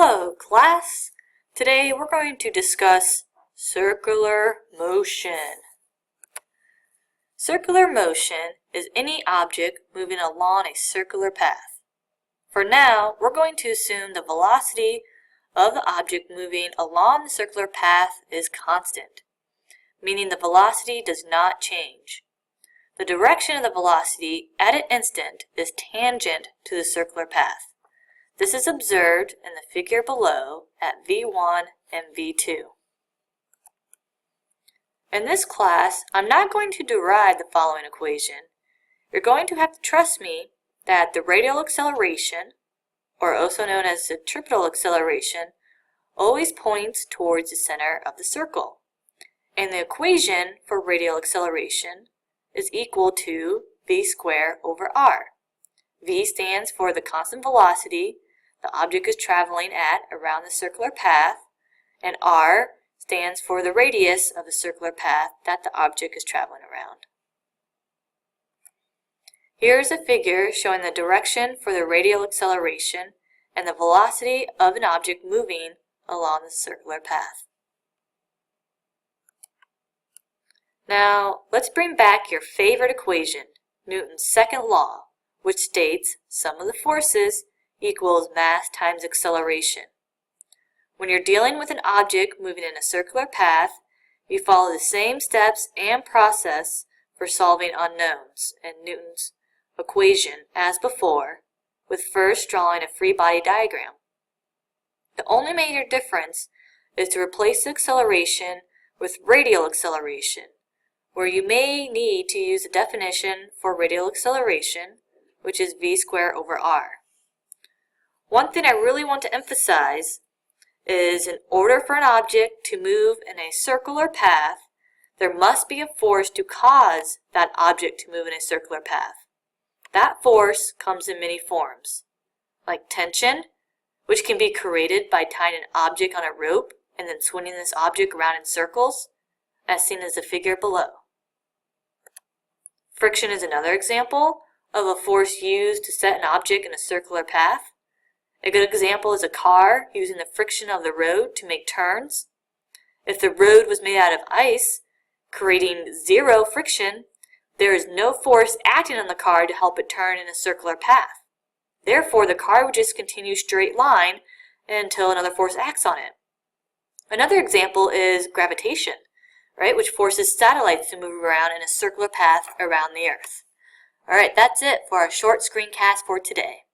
Hello, class! Today we're going to discuss circular motion. Circular motion is any object moving along a circular path. For now, we're going to assume the velocity of the object moving along the circular path is constant, meaning the velocity does not change. The direction of the velocity at an instant is tangent to the circular path. This is observed in the figure below at V1 and V2. In this class, I'm not going to derive the following equation. You're going to have to trust me that the radial acceleration, or also known as centripetal acceleration, always points towards the center of the circle. And the equation for radial acceleration is equal to v squared over r. V stands for the constant velocity the object is traveling at around the circular path, and r stands for the radius of the circular path that the object is traveling around. Here's a figure showing the direction for the radial acceleration and the velocity of an object moving along the circular path. Now, let's bring back your favorite equation, Newton's second law, which states sum of the forces equals mass times acceleration. When you're dealing with an object moving in a circular path, you follow the same steps and process for solving unknowns in Newton's equation as before, with first drawing a free body diagram. The only major difference is to replace the acceleration with radial acceleration, where you may need to use the definition for radial acceleration, which is v squared over r. One thing I really want to emphasize is in order for an object to move in a circular path, there must be a force to cause that object to move in a circular path. That force comes in many forms, like tension, which can be created by tying an object on a rope and then swinging this object around in circles, as seen as the figure below. Friction is another example of a force used to set an object in a circular path. A good example is a car using the friction of the road to make turns. If the road was made out of ice, creating zero friction, there is no force acting on the car to help it turn in a circular path. Therefore, the car would just continue straight line until another force acts on it. Another example is gravitation, right, which forces satellites to move around in a circular path around the Earth. All right, that's it for our short screencast for today.